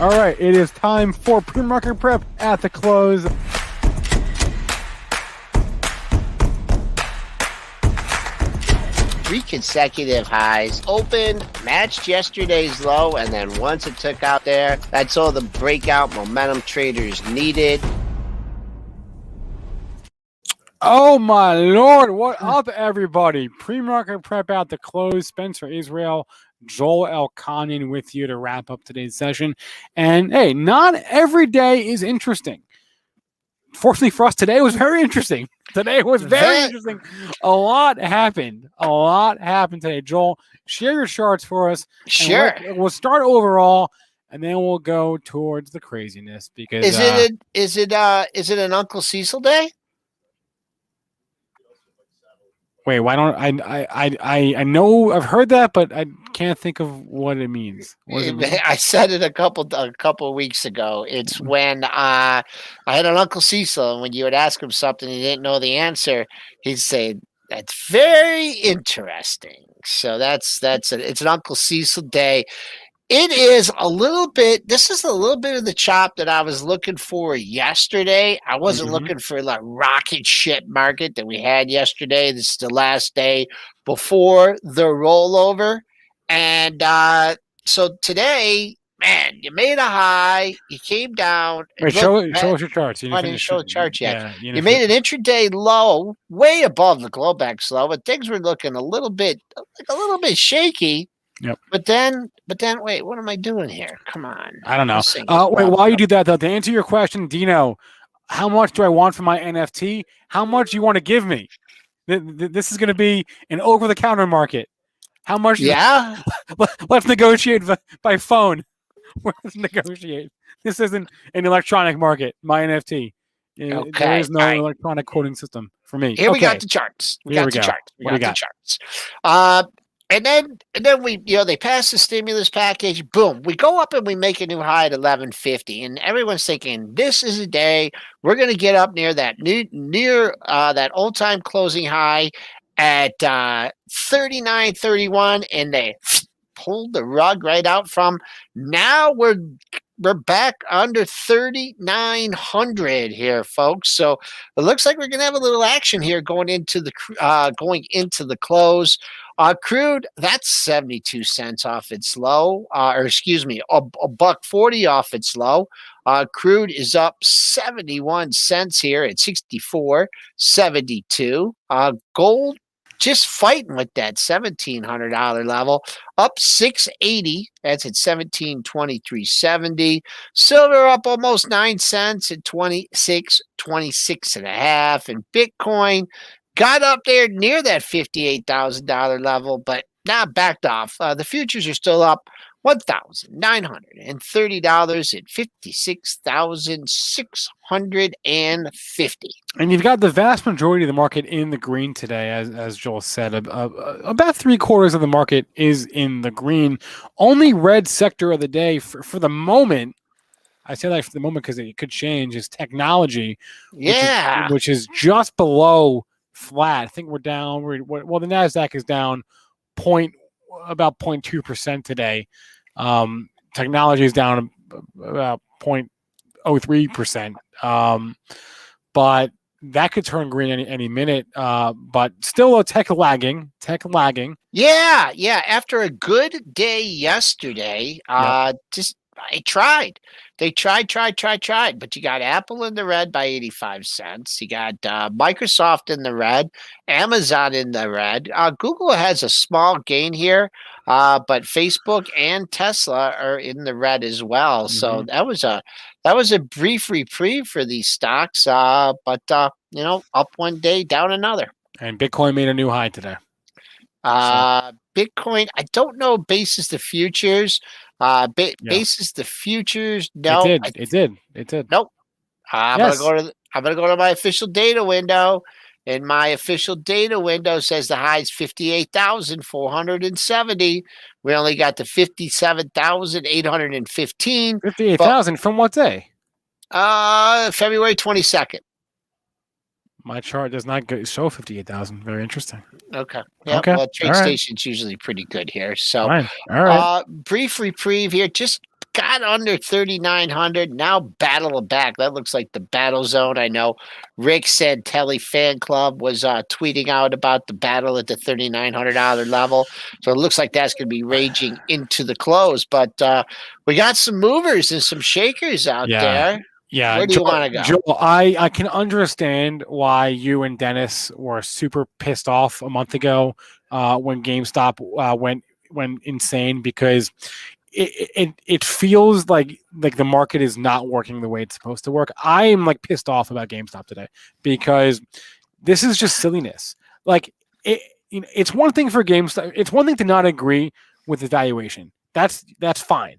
All right, it is time for pre-market prep at the close. Three consecutive highs, opened, matched yesterday's low, and then once it took out there, that's all the breakout momentum traders needed. Oh my Lord, what up everybody? Pre-market prep at the close. Spencer Israel, Joel Elconin with you to wrap up today's session. And hey, not every day is interesting. Fortunately for us, today was very interesting. Today was very interesting. A lot happened. Today. Joel, share your charts for us. Sure. We'll start overall, and then we'll go towards the craziness. Because is it an Uncle Cecil day? Wait, why don't I know I've heard that, but I can't think of what it means. What does it mean? I said it a couple of weeks ago. It's when I had an Uncle Cecil, and when you would ask him something he didn't know the answer, he'd say, "That's very interesting." So it's an Uncle Cecil day. It is a little bit. This is a little bit of the chop that I was looking for yesterday. I wasn't looking for the rocket ship market that we had yesterday. This is the last day before the rollover. And so today, man, you made a high. You came down. Wait, show us your charts. I didn't show the charts yet. Yeah, you made an intraday low, way above the Globex low, but things were looking a little bit shaky. Yep. But then, wait, what am I doing here? Come on. I don't know. Wait, while you do that, though, to answer your question, Dino, how much do I want for my NFT? How much do you want to give me? This is going to be an over-the-counter market. How much? Yeah. Let's negotiate by phone. Let's negotiate. This isn't an electronic market. My NFT. Okay. There is no electronic quoting system for me. Here we got the charts. We got the charts. And then we, they pass the stimulus package. Boom, we go up and we make a new high at 1150, and everyone's thinking this is a day we're going to get up near that that old time closing high at 39.31, and they pulled the rug right out from. Now we're back under 3,900 here, folks. So it looks like we're going to have a little action here going into the close. Crude, that's 72 cents off its low, a $1.40 off its low. Crude is up 71 cents here at 64.72. Gold just fighting with that $1,700 level, up 680. That's at 1723.70. Silver up almost 9 cents at 26.26 and a half, and Bitcoin got up there near that $58,000 level, but now backed off. The futures are still up $1,930 at $56,650. And you've got the vast majority of the market in the green today, as Joel said. About 3/4 of the market is in the green. Only red sector of the day for the moment. I say that for the moment because it could change. Is technology, which is just below flat. I think we're down. The Nasdaq is down about 0.2% today. Technology is down about 0.03%. But that could turn green any minute. But still tech lagging. Yeah. After a good day yesterday, I tried. They tried, but you got Apple in the red by 85 cents. You got Microsoft in the red, Amazon in the red. Google has a small gain here, but Facebook and Tesla are in the red as well. So that was a brief reprieve for these stocks, but up one day, down another. And Bitcoin made a new high today. Bitcoin, I don't know, basis the futures. Basis the futures. No, it did. Nope. I'm gonna go to my official data window, and my official data window says the high is 58,470. We only got to 57,815. 58,000 from what day? February 22nd. My chart does not show 58,000. Very interesting. Okay. Yeah. Well, TradeStation's usually pretty good here. So, all right. Brief reprieve here. Just got under 3,900. Now battle back. That looks like the battle zone. I know Rick said Telly Fan Club was tweeting out about the battle at the $3,900 level. So it looks like that's going to be raging into the close. But we got some movers and some shakers out there. Yeah, Where do you want to go? Joel, I can understand why you and Dennis were super pissed off a month ago when GameStop went insane, because it feels like the market is not working the way it's supposed to work. I am like pissed off about GameStop today because this is just silliness. Like it's one thing for GameStop. It's one thing to not agree with the valuation. That's fine.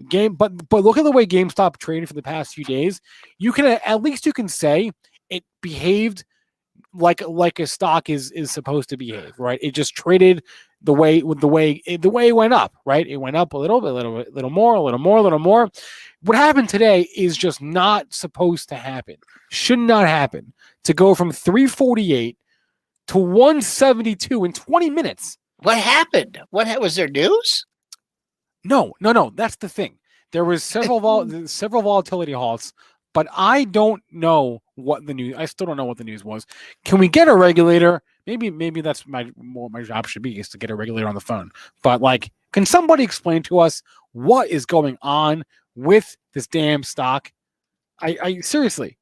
But look at the way GameStop traded for the past few days. You can at least say it behaved like a stock is supposed to behave, right? It just traded the way it went up, right? It went up a little bit, a little more. What happened today is just not supposed to happen. Should not happen. To go from 348 to 172 in 20 minutes. What happened? What was there news? No. That's the thing. There was several volatility halts, but I don't know what the news. I still don't know what the news was. Can we get a regulator? Maybe that's what my job should be, is to get a regulator on the phone. But like, can somebody explain to us what is going on with this damn stock? I seriously,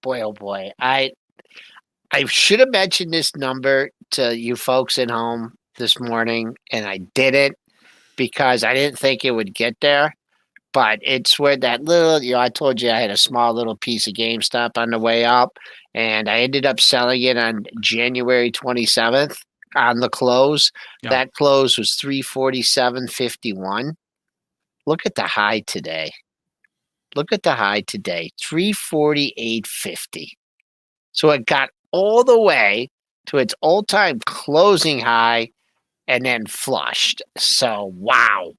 boy, oh boy, I should have mentioned this number to you folks at home this morning, and I didn't, because I didn't think it would get there. But it's where that little, I told you I had a small little piece of GameStop on the way up, and I ended up selling it on January 27th on the close. Yeah. That close was 347.51. Look at the high today. 348.50. So it got all the way to its all-time closing high and then flushed. So, wow.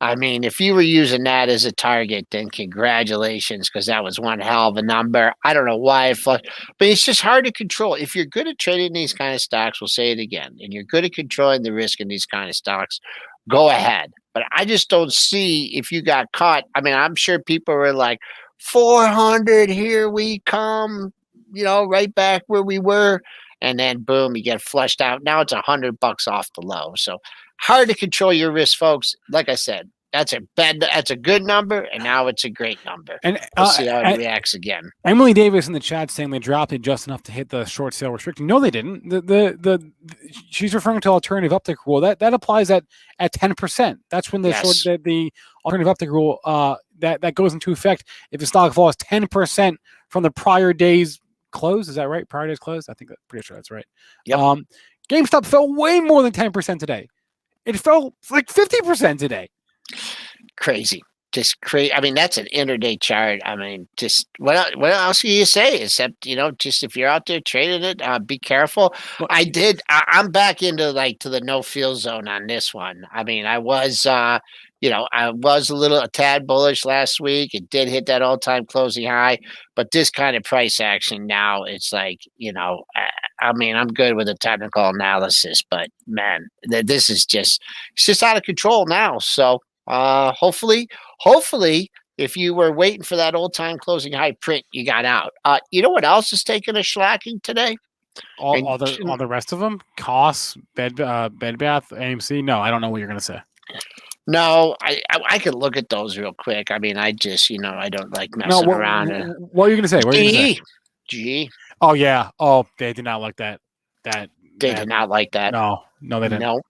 I mean, if you were using that as a target, then congratulations, because that was one hell of a number. I don't know why it flushed, but it's just hard to control. If you're good at trading these kind of stocks, we'll say it again, and you're good at controlling the risk in these kind of stocks, go ahead. But I just don't see, if you got caught. I mean, I'm sure people were like, 400, here we come, right back where we were. And then boom, you get flushed out. Now it's $100 off the low. So hard to control your risk, folks. Like I said, that's a good number, and now it's a great number. And we'll see how it reacts again. Emily Davis in the chat saying they dropped it just enough to hit the short sale restriction. No, they didn't. She's referring to alternative uptick rule. That applies at 10%. That's when the alternative uptick rule that goes into effect if the stock falls 10% from the prior day's close. Is that right? Prior day's close? I think pretty sure that's right. Yep. GameStop fell way more than 10% today. It fell like 50% today. Crazy. Just crazy. I mean, that's an intraday chart. I mean, just what else can you say except, just if you're out there trading it, be careful. I'm back into to the no feel zone on this one. I mean, I was I was a tad bullish last week. It did hit that all-time closing high, but this kind of price action now, it's like, I mean, I'm good with the technical analysis, but man, this is it's just out of control now. So hopefully, if you were waiting for that all-time closing high print, you got out. You know what else is taking a shellacking today? All the rest of them? COS, Bed Bath, AMC? No, I don't know what you're going to say. No, I could look at those real quick. I mean, I just, I don't like messing around. What are you going to say? What are you going to say? G. Oh, yeah. Oh, they did not like that. They did not like that. No, they didn't.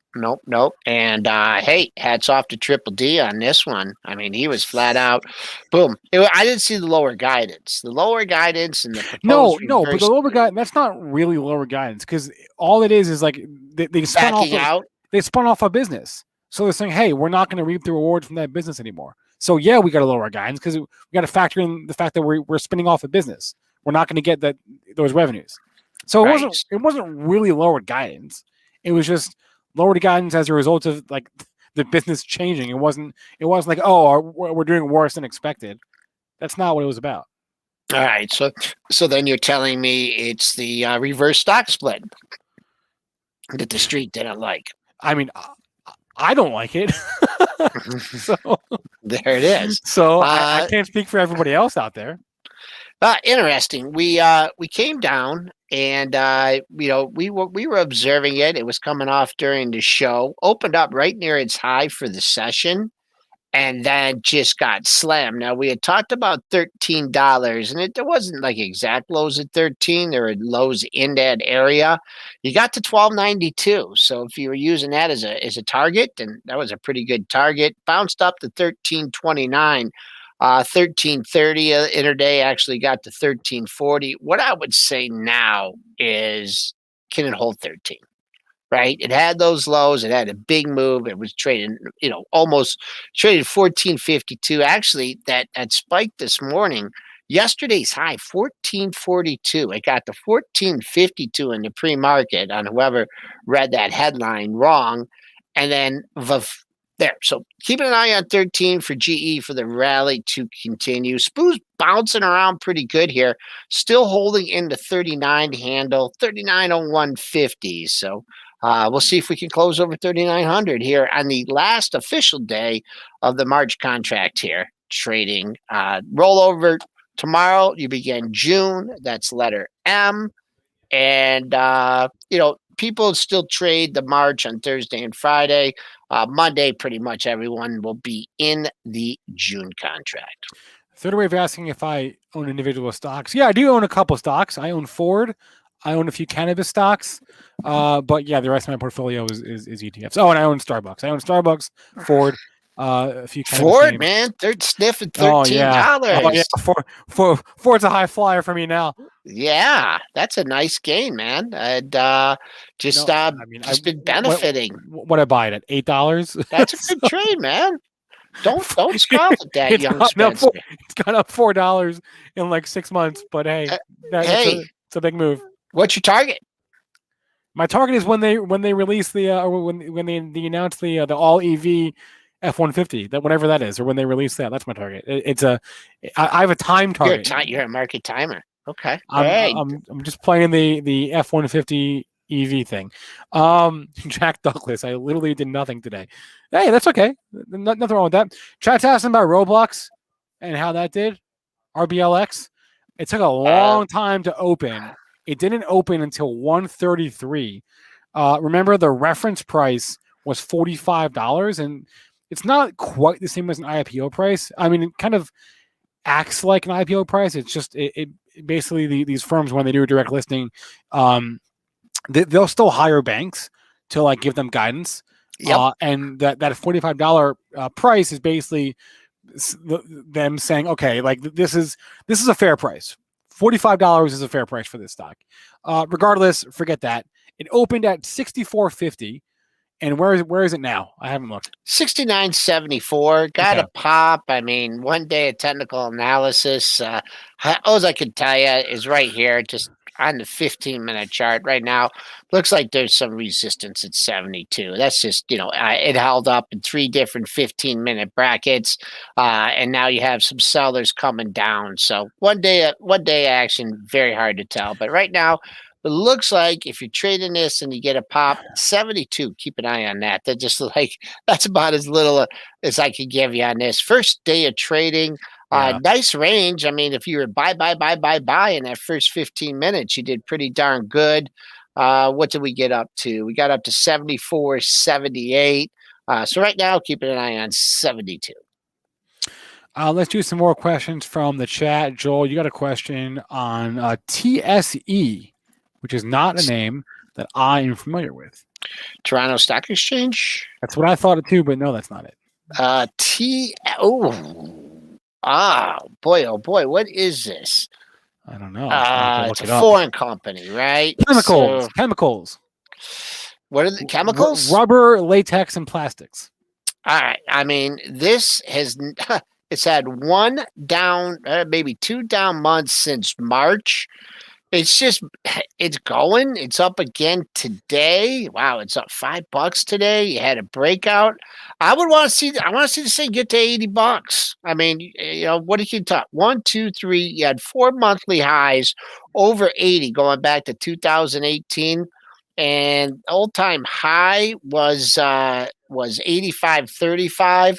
Nope. And hey, hats off to Triple D on this one. I mean, he was flat out, boom. I didn't see the lower guidance. The lower guidance and the proposed but the lower guidance, that's not really lower guidance, because all it is like they spun off. They spun off a business. So they're saying, hey, we're not going to reap the rewards from that business anymore. So yeah, we got to lower our guidance because we got to factor in the fact that we're spinning off a business. We're not going to get those revenues. So it wasn't really lowered guidance. It was just lowered guidance as a result of like the business changing. It wasn't like, oh, we're doing worse than expected. That's not what it was about. All right. So then you're telling me it's the reverse stock split that the street didn't like. I mean, I don't like it. So, There it is. so I can't speak for everybody else out there. Interesting. We came down and we were observing it. It was coming off during the show. Opened up right near its high for the session, and then just got slammed. Now we had talked about $13, and there wasn't like exact lows at 13. There were lows in that area. You got to 12.92. So if you were using that as a target, then that was a pretty good target. Bounced up to 13.29. 13.30 interday actually got to 13.40. What I would say now is, can it hold 13? Right? It had those lows. It had a big move. It was trading, almost traded 14.52. Actually, that spike this morning, yesterday's high 14.42. It got to 14.52 in the pre-market on whoever read that headline wrong, and then there. So keeping an eye on 13 for GE for the rally to continue. SPOO's bouncing around pretty good here, still holding in the 39 handle, 39.0150. So we'll see if we can close over 3,900 here on the last official day of the March contract here trading. Rollover tomorrow, you begin June. That's letter M. And, people still trade the March on Thursday and Friday. Monday, pretty much everyone will be in the June contract. Third way of asking if I own individual stocks. Yeah, I do own a couple stocks. I own Ford. I own a few cannabis stocks. But yeah, the rest of my portfolio is ETFs. Oh, and I own Starbucks. Ford, a few cannabis Ford, names. man, they're sniffing $13. Oh yeah. Ford's a high flyer for me now. Yeah, that's a nice gain, man. And just been benefiting. What I buy it at $8? That's a good trade, man. Don't scoff at that, young Spencer. It's gone up $4 in like 6 months, but hey, it's a big move. What's your target? My target is when they release the when they announce the all EV F-150, that whatever that is, or when they release that. That's my target. I have a time target. You're a market timer. Okay. I'm just playing the F-150 EV thing. Jack Douglas, I literally did nothing today. Hey, that's okay. Nothing wrong with that. Chat's asking about Roblox and how that did. RBLX. It took a long time to open. It didn't open until 133. Remember, the reference price was $45, and it's not quite the same as an IPO price. I mean, it kind of acts like an IPO price. It's just it basically these firms, when they do a direct listing, they'll still hire banks to like give them guidance. Yep. And that $45 price is basically them saying, okay, like this is a fair price. $45 is a fair price for this stock. Regardless, forget that. It opened at $64.50. And where is it now? I haven't looked. 69.74. Got a pop. I mean, one day of technical analysis. All I can tell you is right here, just on the 15-minute chart right now. Looks like there's some resistance at 72. That's just, it held up in 3 different 15-minute brackets. And now you have some sellers coming down. So one day action, very hard to tell. But right now, it looks like if you're trading this and you get a pop, 72, keep an eye on that. That's about as little as I could give you on this. First day of trading, nice range. I mean, if you were buy in that first 15 minutes, you did pretty darn good. What did we get up to? We got up to 74.78. So right now, keeping an eye on 72. Let's do some more questions from the chat. Joel, you got a question on TSE, which is not a name that I am familiar with. Toronto Stock Exchange? That's what I thought it too, but no, that's not it. Oh boy, what is this? I don't know. It's a foreign company, right? Chemicals. What are the chemicals? Rubber, latex, and plastics. All right. I mean, this has it's had one down, maybe 2 down months since March. It's going. It's up again today. Wow, it's up $5 today. You had a breakout. I want to see this thing get to $80. I mean, what did you talk? 1, 2, 3. You had 4 monthly highs over 80 going back to 2018, and all-time high was was 85.35.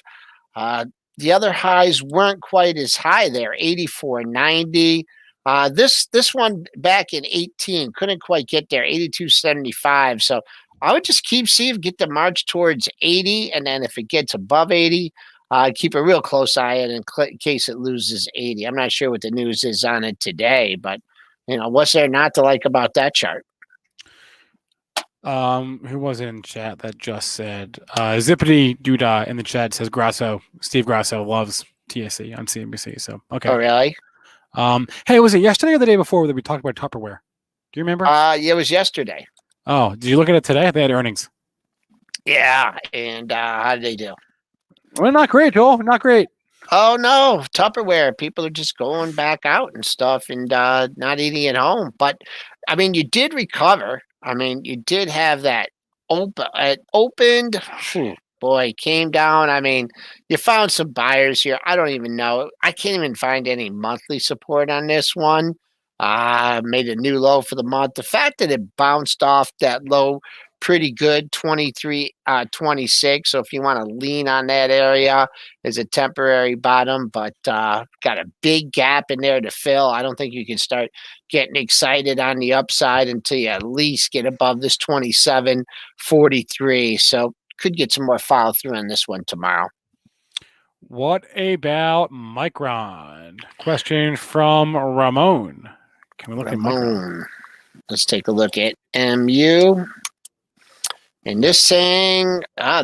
The other highs weren't quite as high there, 84.90. This one back in 18 couldn't quite get there, 82.75. So I would just keep seeing, get the march towards 80, and then if it gets above 80, keep a real close eye on it in case it loses 80. I'm not sure what the news is on it today, but what's there not to like about that chart? Who was it in chat that just said Zippity Doodah in the chat says Steve Grasso loves TSE on CNBC. So okay. Oh, really? Hey, was it yesterday or the day before that we talked about Tupperware? Do you remember? Yeah, it was yesterday. Oh, did you look at it today? They had earnings. Yeah, and how did they do? Well, not great, Joel. Not great. Oh no, Tupperware. People are just going back out and stuff and not eating at home. But I mean, you did recover. I mean, you did have that open. It opened. Boy, came down. I mean, you found some buyers here. I don't even know. I can't even find any monthly support on this one. Made a new low for the month. The fact that it bounced off that low pretty good, 23.26. So if you want to lean on that area as a temporary bottom, but got a big gap in there to fill. I don't think you can start getting excited on the upside until you at least get above this 27.43. So could get some more follow through on this one tomorrow. What about Micron? Question from Ramon. Can we look at Micron? Let's take a look at MU. And this thing, I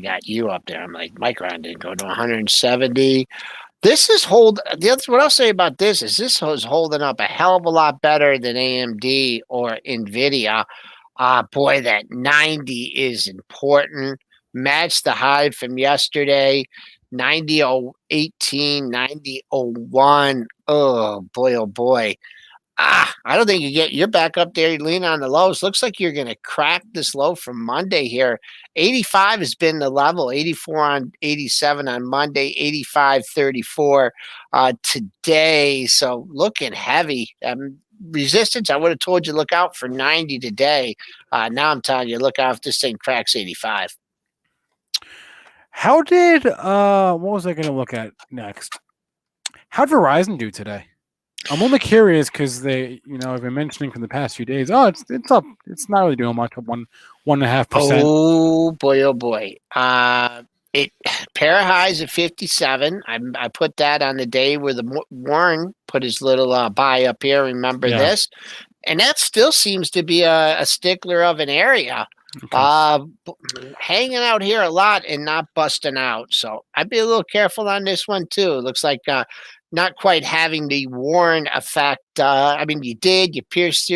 got you up there. I'm like, Micron didn't go to 170. This is what I'll say about this is this is holding up a hell of a lot better than AMD or NVIDIA. Boy, that 90 is important. Match the high from yesterday, 90.18, 90.01. Oh boy. I don't think you're back up there. You lean on the lows. Looks like you're going to crack this low from Monday here. 85 has been the level. 84 on 87 on Monday. 85.34 today. So looking heavy. Resistance. I would have told you look out for 90 today. Now I'm telling you look out if this thing cracks 85. How did what was I going to look at next? How'd Verizon do today? I'm only curious because they, I've been mentioning for the past few days. Oh, it's up. It's not really doing much. 1.5%. Oh boy. It pair of highs at 57. I put that on the day where the Warren put his little buy up here. Remember this, and that still seems to be a stickler of an area. Okay. Hanging out here a lot and not busting out. So I'd be a little careful on this one too. It looks like not quite having the Warren effect. You pierced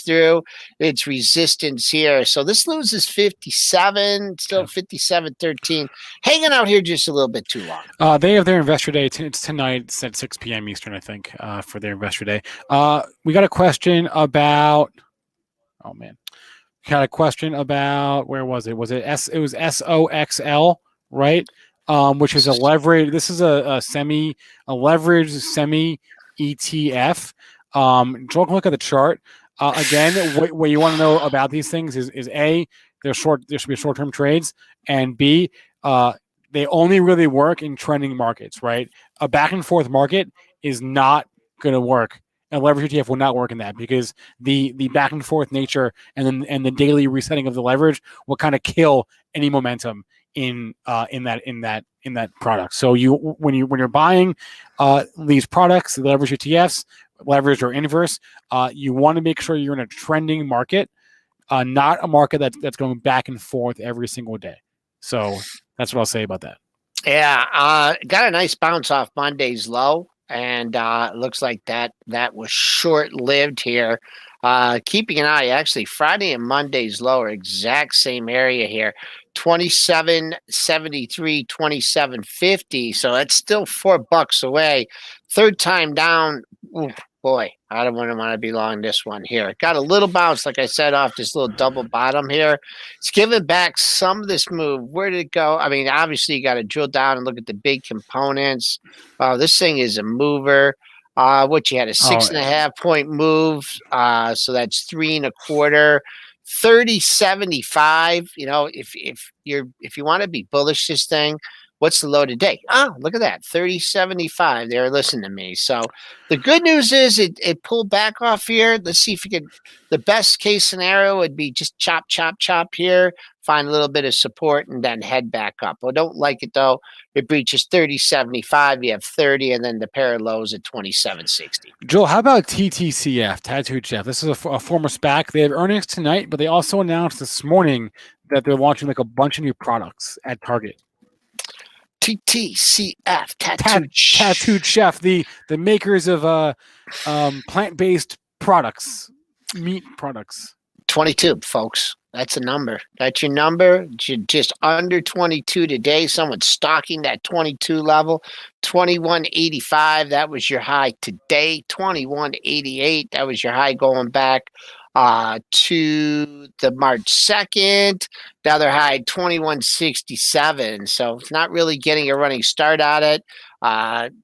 through. It's resistance here. So this loses 57, still 57.13. Hanging out here just a little bit too long. They have their investor day. It's tonight. It's at 6 p.m. Eastern, I think, for their investor day. We got a question about, oh man. Got a question about, where was it? Was it it was SOXL, right? Which is a leverage. This is a leveraged semi ETF. Joel, look at the chart. Again, what you want to know about these things is A, there should be short-term trades, and B, they only really work in trending markets, right? A back and forth market is not going to work. A leverage ETF will not work in that because the back and forth nature and the daily resetting of the leverage will kind of kill any momentum in that product. So when you're buying these products, the leverage ETFs, leverage or inverse, you want to make sure you're in a trending market, not a market that's going back and forth every single day. So that's what I'll say about that. Yeah, got a nice bounce off Monday's low. And it looks like that was short-lived here. Keeping an eye, actually, Friday and Monday's low are exact same area here. 27.73, 27.50. So that's still $4 away. Third time down. Ooh, boy, I don't want to be long this one here. Got a little bounce, like I said, off this little double bottom here. It's giving back some of this move. Where did it go? I mean, obviously, you got to drill down and look at the big components. This thing is a mover. You had a 6.5 point move. So that's 3.25. 30.75. If you want to be bullish this thing, what's the low today? Oh, look at that, 30.75. They're listening to me. So the good news is it pulled back off here. Let's see if we could. The best case scenario would be just chop, chop, chop here, find a little bit of support, and then head back up. I don't like it though. It breaches 30.75. You have 30, and then the pair of lows at 27.60. Joel, how about TTCF, Tattooed Chef? This is a former SPAC. They have earnings tonight, but they also announced this morning that they're launching like a bunch of new products at Target. TTCF, Tattooed Chef, the makers of plant-based products, meat products. 22, folks. That's a number. That's your number. Just under 22 today. Someone's stalking that 22 level. 21.85. That was your high today. 21.88. That was your high going back to the March 2nd. Now they're high 21.67. So it's not really getting a running start at it.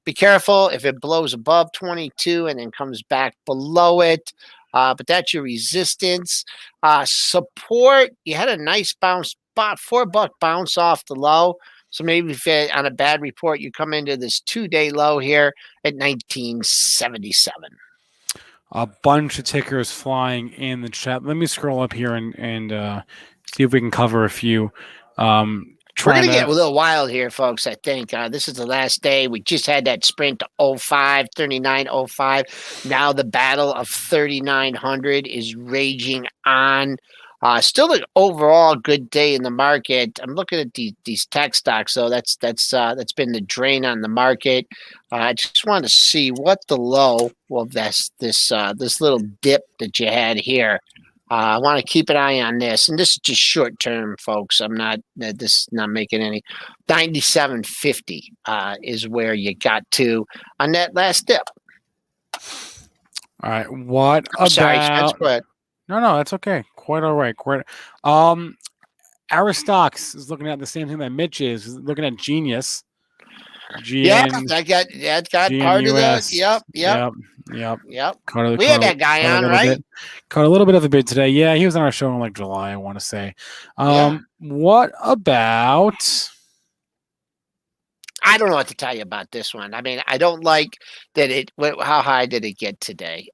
Be careful if it blows above 22 and then comes back below it. But that's your resistance. Support, you had a nice bounce, about $4 bounce off the low. So maybe if on a bad report, you come into this 2-day low here at 1977. A bunch of tickers flying in the chat. Let me scroll up here and see if we can cover a few. We're going to get a little wild here, folks, I think. This is the last day. We just had that sprint to 05, 39.05. Now the battle of 3,900 is raging on. Still an overall good day in the market. I'm looking at these tech stocks, though. That's been the drain on the market. I just wanted to see what the low of this little dip that you had here. I want to keep an eye on this, and this is just short term, folks. This is not making any. 97.50 is where you got to on that last dip. All right, what about? Sorry, Spence, go ahead. No, that's okay. Quite all right. Aristox is looking at the same thing that Mitch is. He's looking at Genius. Yeah, that got part of that. Yep. We had that guy on, right? Caught a little bit of a bid today. Yeah, he was on our show in like July, I want to say. What about? I don't know what to tell you about this one. I mean, I don't like that how high did it get today?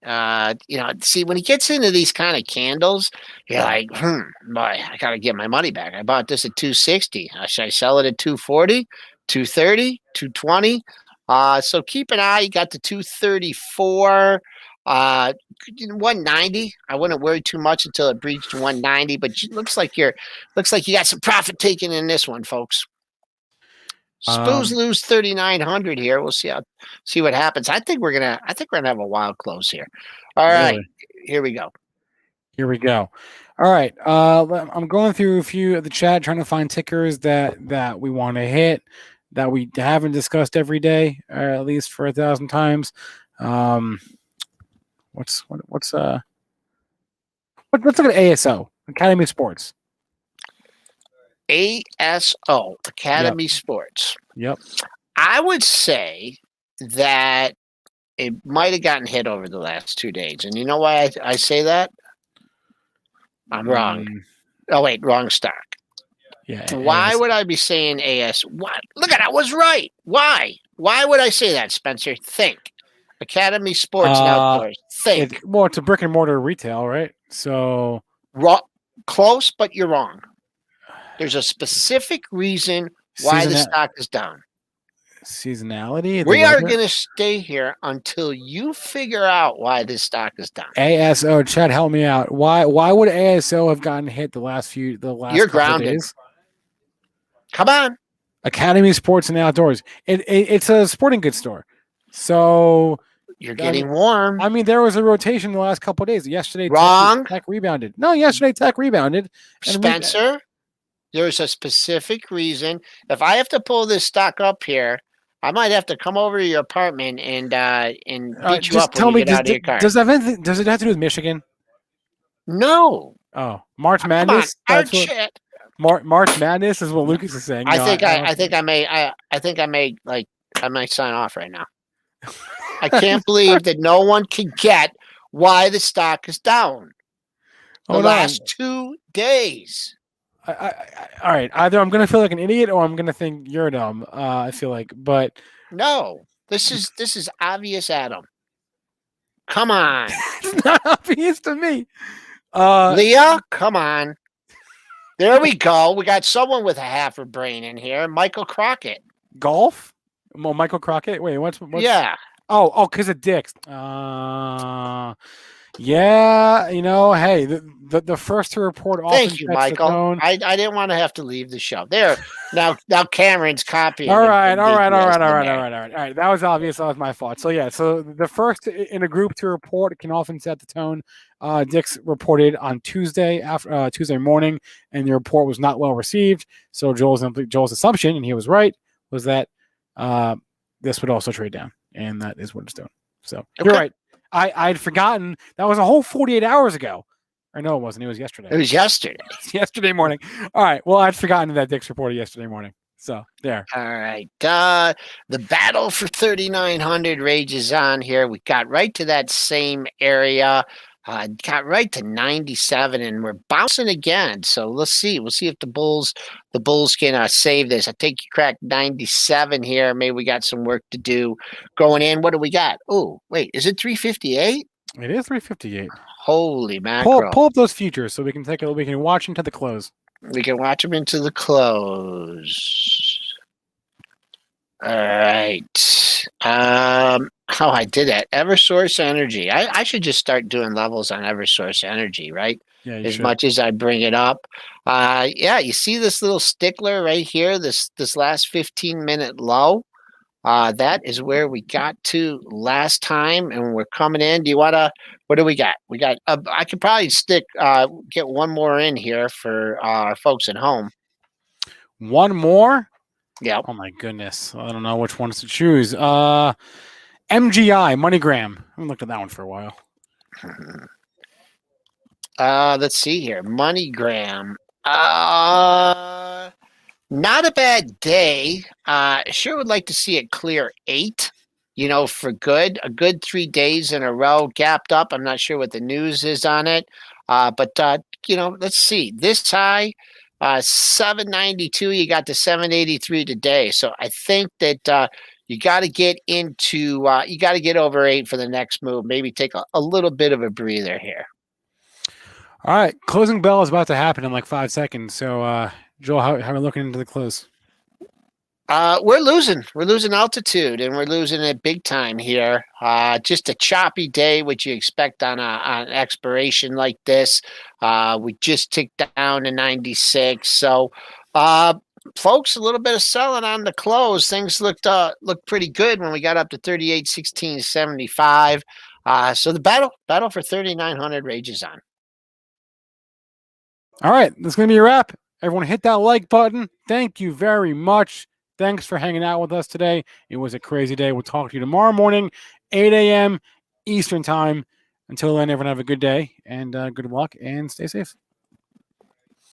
See, when he gets into these kind of candles, you're like, boy, I got to get my money back. I bought this at 260. Should I sell it at 240, 230, 220? So keep an eye. You got the 234, 190. I wouldn't worry too much until it breached 190, but it looks like you got some profit taken in this one, folks. Suppose lose 3,900 here. We'll see what happens. I think we're gonna have a wild close here. All right, here we go. All right. I'm going through a few of the chat, trying to find tickers that we want to hit that we haven't discussed every day, at least for 1,000 times. Let's look at ASO, Academy Sports. ASO, Academy Sports. Yep. I would say that it might have gotten hit over the last 2 days. And you know why I say that? I'm wrong. Oh, wait, wrong stock. Yeah. Why would I be saying AS? What? Look at it, I was right. Why? Why would I say that, Spencer? Think. Academy Sports and Outdoors. Think. It's a brick and mortar retail, right? So close, but you're wrong. There's a specific reason why the stock is down. Seasonality? We are going to stay here until you figure out why this stock is down. ASO, Chad, help me out. Why would ASO have gotten hit the last You're couple grounded. Days? Come on. Academy Sports and Outdoors. It's a sporting goods store. So you're getting warm. I mean, there was a rotation the last couple of days. Yesterday, wrong. Tech rebounded. No, yesterday Tech rebounded. Spencer, there's a specific reason. If I have to pull this stock up here, I might have to come over to your apartment and beat you up when you get out of your car. Does it have to do with Michigan? No. Oh, March Madness. March Madness is what Lucas is saying. I think I might sign off right now. I can't believe that no one can get why the stock is down. The Hold on. last 2 days. All right. Either I'm gonna feel like an idiot or I'm gonna think you're dumb. I feel like, but No, this is obvious, Adam. Come on, it's not obvious to me. Uh, Leah. Come on. There we go. We got someone with a half a brain in here. Michael Crockett. golf. Well, Michael Crockett. Wait, what's? Yeah. Oh, because of dicks. Yeah, hey, the first to report often Thank you, sets the Michael. tone. I didn't want to have to leave the show. There. Now Cameron's copying. All and right. putting details in there. All right. That was obvious. That was my fault. So yeah, so the first in a group to report can often set the tone. Dix reported on Tuesday after Tuesday morning, and the report was not well received. So Joel's assumption, and he was right, was that this would also trade down, and that is what it's doing. So you're right. I'd forgotten that was a whole 48 hours ago. Or no, it wasn't. It was yesterday. It was yesterday. Yesterday morning. All right. Well, I'd forgotten that Dix reported yesterday morning. So there. All right. The battle for 3,900 rages on here. We got right to that same area. Got right to 97, and we're bouncing again. So let's see. We'll see if the Bulls can save this. I think you cracked 97 here. Maybe we got some work to do going in. What do we got? Oh, wait, is it 358? It is 358. Holy mackerel! Pull up those futures so we can we can watch them to the close. We can watch them into the close. All right. Oh, I did that. Eversource Energy. I should just start doing levels on Eversource Energy, right? Yeah, as much as I bring it up. Yeah, you see this little stickler right here, this last 15-minute low. That is where we got to last time, and we're coming in. What do we got? We got, I could probably get one more in here for our folks at home. One more? Yeah. Oh my goodness. I don't know which ones to choose. MGI, MoneyGram. I haven't looked at that one for a while. Let's see here. MoneyGram. Not a bad day. Sure would like to see it clear 8, for good. A good 3 days in a row, gapped up. I'm not sure what the news is on it. But let's see. This high, 792, you got to 783 today. So I think that you got to get over 8 for the next move. Maybe take a little bit of a breather here. All right. Closing bell is about to happen in like 5 seconds. So, Joel, how are we looking into the close? We're losing. We're losing altitude, and we're losing it big time here. Just a choppy day, which you expect on an expiration like this. We just ticked down to 96. So, folks, a little bit of selling on the close. Things looked pretty good when we got up to 38.1675. So the battle for 3,900 rages on. All right, that's going to be a wrap. Everyone hit that like button. Thank you very much. Thanks for hanging out with us today. It was a crazy day. We'll talk to you tomorrow morning, 8 a.m. Eastern time. Until then, everyone have a good day and good luck and stay safe.